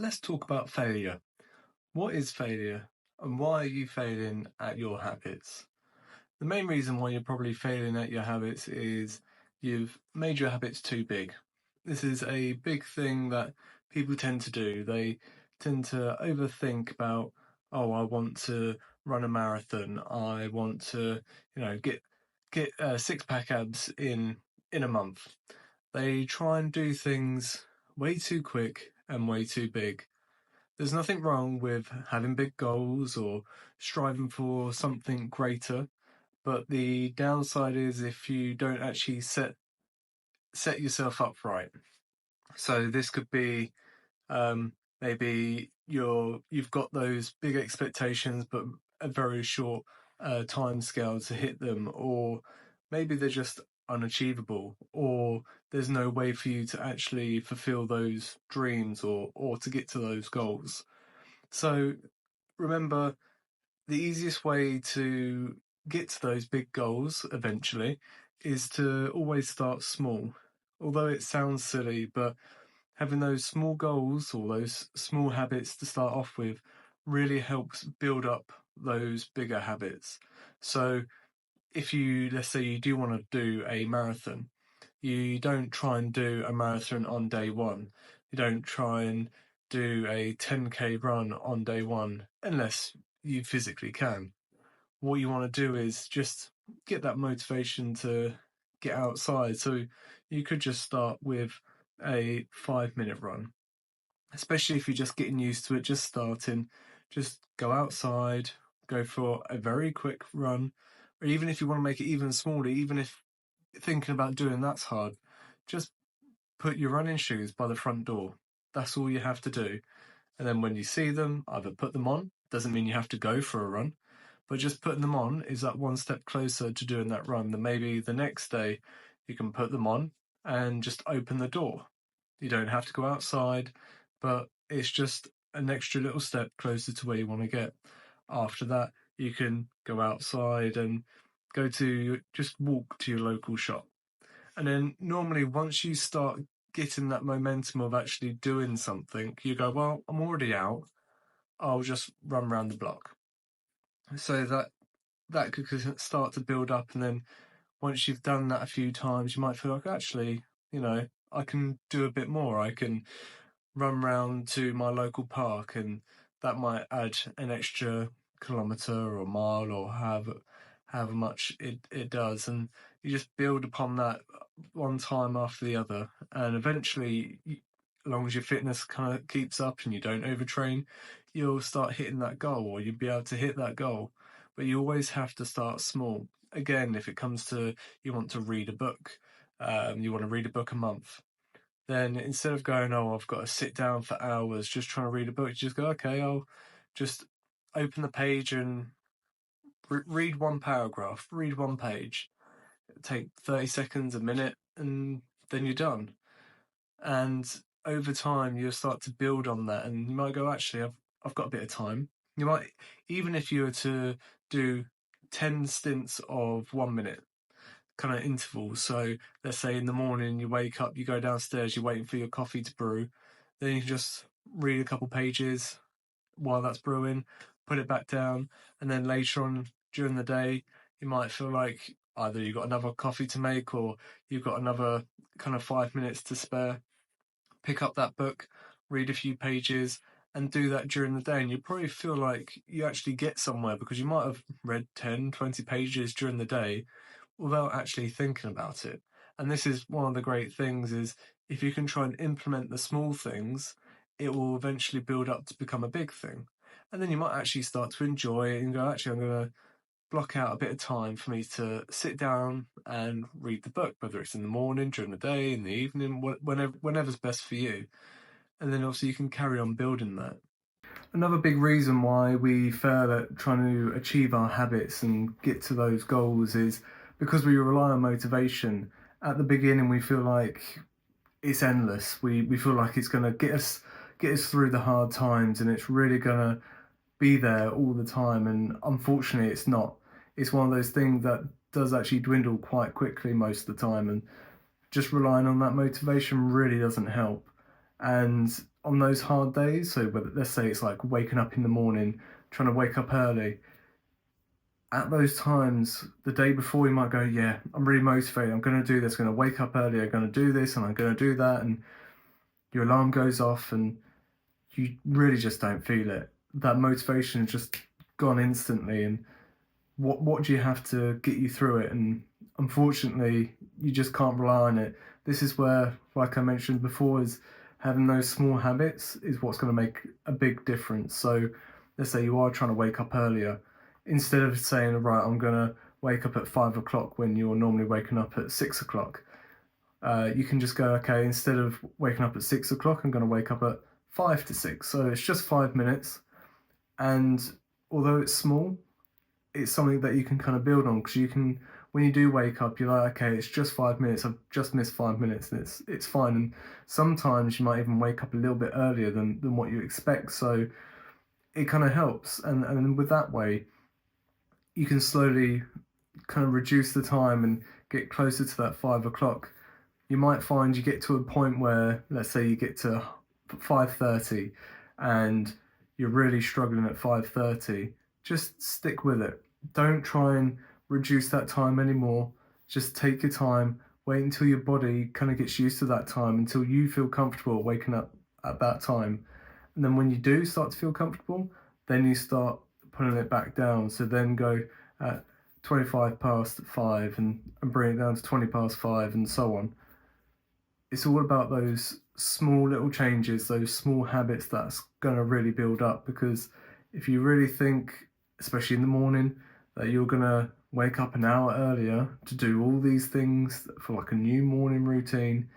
let's talk about failure. What is failure and why are you failing at your habits? The main reason why you're probably failing at your habits is you've made your habits too big. This is a big thing that people tend to do. They tend to overthink about, oh, I want to run a marathon. I want to, get six pack abs in a month. They try and do things way too quick and way too big. There's nothing wrong with having big goals or striving for something greater, but the downside is if you don't actually set yourself up right. So this could be um, maybe you've got those big expectations, but a very short time scale to hit them, or maybe they're just unachievable, or there's no way for you to actually fulfill those dreams or to get to those goals. So remember, the easiest way to get to those big goals eventually is to always start small. Although it sounds silly, but having those small goals or those small habits to start off with really helps build up those bigger habits. So if you, let's say you do want to do a marathon, you don't try and do a marathon on day one. You don't try and do a 10K run on day one unless you physically can. What you want to do is just get that motivation to get outside. So you could just start with a 5 minute run, especially if you're just getting used to it, just starting. Just go outside, go for a very quick run, or even if you want to make it even smaller, even if thinking about doing that's hard, just put your running shoes by the front door. That's all you have to do. And then when you see them, either put them on, doesn't mean you have to go for a run, but just putting them on is that one step closer to doing that run. Then maybe the next day you can put them on and just open the door. You don't have to go outside, but it's just an extra little step closer to where you want to get. After that, you can go outside and just walk to your local shop. And then normally once you start getting that momentum of actually doing something, you go, well, I'm already out. I'll just run around the block. So that could start to build up, and then once you've done that a few times, you might feel like actually, I can do a bit more. I can run round to my local park, and that might add an extra kilometre or mile or however much it does, and you just build upon that one time after the other, and eventually, as long as your fitness kind of keeps up and you don't overtrain, you'll start hitting that goal, or you'll be able to hit that goal. But you always have to start small. Again, if it comes to you want to read a book, you want to read a book a month, then instead of going, oh, I've got to sit down for hours just trying to read a book, you just go, okay, I'll just open the page and read one paragraph, read one page. It'll take 30 seconds, a minute, and then you're done. And over time, you'll start to build on that, and you might go, actually, I've got a bit of time. You might, even if you were to do 10 stints of 1 minute, kind of intervals. So let's say in the morning you wake up, you go downstairs, you're waiting for your coffee to brew. Then you can just read a couple pages while that's brewing, put it back down, and then later on during the day, you might feel like either you've got another coffee to make or you've got another kind of 5 minutes to spare. Pick up that book, read a few pages, and do that during the day. And you probably feel like you actually get somewhere because you might have read 10, 20 pages during the day without actually thinking about it. And this is one of the great things is if you can try and implement the small things, it will eventually build up to become a big thing. And then you might actually start to enjoy it and go, actually, I'm going to block out a bit of time for me to sit down and read the book, whether it's in the morning, during the day, in the evening, whenever's best for you. And then obviously you can carry on building that. Another big reason why we fail at trying to achieve our habits and get to those goals is because we rely on motivation. At the beginning, we feel like it's endless. We feel like it's going to get us through the hard times, and it's really going to be there all the time. And unfortunately, it's not. It's one of those things that does actually dwindle quite quickly most of the time, and just relying on that motivation really doesn't help. And on those hard days, so whether, let's say it's like waking up in the morning, trying to wake up early, at those times, the day before, you might go, yeah, I'm really motivated, I'm going to do this, I'm going to wake up early, I'm going to do this, and I'm going to do that, and your alarm goes off, and you really just don't feel it. That motivation is just gone instantly, and what do you have to get you through it? And unfortunately, you just can't rely on it. This is where, like I mentioned before, is having those small habits is what's going to make a big difference. So let's say you are trying to wake up earlier, instead of saying, right, I'm going to wake up at 5 o'clock when you're normally waking up at 6 o'clock. You can just go, okay, instead of waking up at 6 o'clock, I'm going to wake up at 5 to 6. So it's just 5 minutes. And although it's small, it's something that you can kind of build on, because you can, when you do wake up, you're like, okay, it's just 5 minutes. I've just missed 5 minutes, and it's fine. And sometimes you might even wake up a little bit earlier than what you expect. So it kind of helps. And with that way, you can slowly kind of reduce the time and get closer to that 5 o'clock. You might find you get to a point where, let's say you get to 5:30 and you're really struggling at 5:30, just stick with it. Don't try and reduce that time anymore. Just take your time, wait until your body kind of gets used to that time, until you feel comfortable waking up at that time. And then when you do start to feel comfortable, then you start putting it back down. So then go at 25 past 5 and bring it down to 20 past 5 and so on. It's all about those small little changes, those small habits that's going to really build up. Because if you really think, especially in the morning, that you're going to wake up an hour earlier to do all these things for like a new morning routine,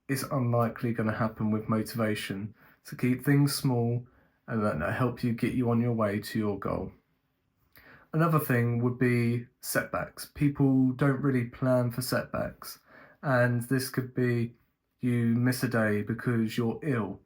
it's unlikely going to happen with motivation. So keep things small, and that'll help you get you on your way to your goal. Another thing would be setbacks. People don't really plan for setbacks, and this could be you miss a day because you're ill.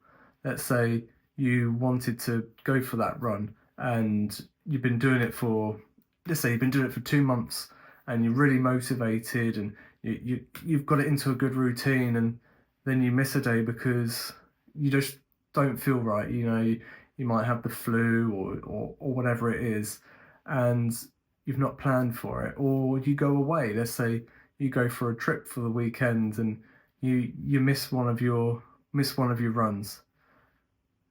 Let's say you wanted to go for that run and you've been doing it for, let's say you've been doing it for 2 months, and you're really motivated, and you've got it into a good routine, and then you miss a day because you just don't feel right. You might have the flu or whatever it is, and you've not planned for it. Or you go away, let's say you go for a trip for the weekend, and you miss one of your runs.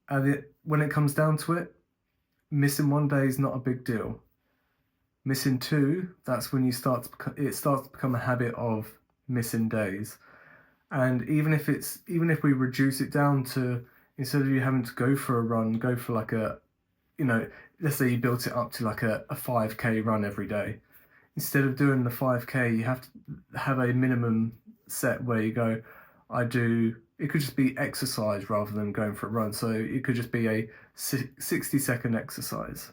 And when it comes down to it, missing one day is not a big deal. Missing two, that's when it starts to become a habit of missing days. And even if we reduce it down to, instead of you having to go for a run, go for like let's say you built it up to like a 5K run every day. Instead of doing the 5K, you have to have a minimum set where you go, it could just be exercise rather than going for a run. So it could just be a 60-second exercise.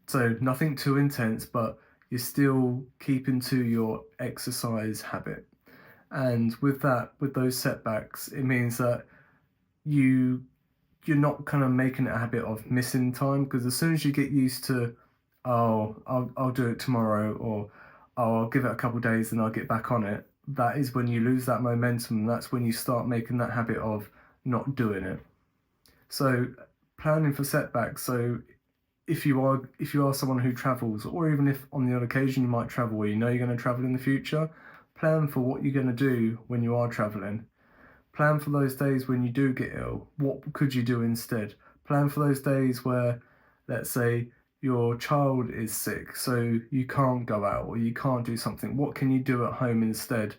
So nothing too intense, but you're still keeping to your exercise habit. And with those setbacks, it means that you're not kind of making it a habit of missing time, because as soon as you get used to, oh, I'll do it tomorrow, or oh, I'll give it a couple of days and I'll get back on it, that is when you lose that momentum. That's when you start making that habit of not doing it. So planning for setbacks. So if you are someone who travels, or even if on the odd occasion you might travel where you know you're going to travel in the future, plan for what you're going to do when you are traveling. Plan for those days when you do get ill. What could you do instead? Plan for those days where, let's say, your child is sick, so you can't go out or you can't do something. What can you do at home instead?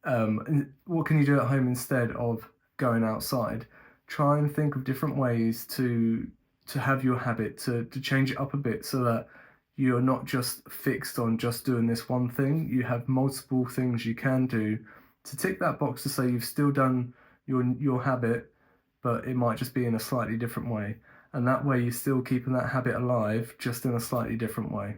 What can you do at home instead of going outside? Try and think of different ways to have your habit, to change it up a bit, so that you're not just fixed on just doing this one thing. You have multiple things you can do to tick that box to say you've still done your habit, but it might just be in a slightly different way. And that way you're still keeping that habit alive, just in a slightly different way.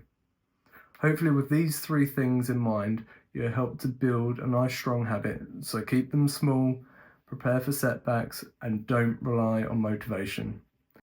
Hopefully with these 3 things in mind, you'll help to build a nice strong habit. So keep them small, prepare for setbacks, and don't rely on motivation.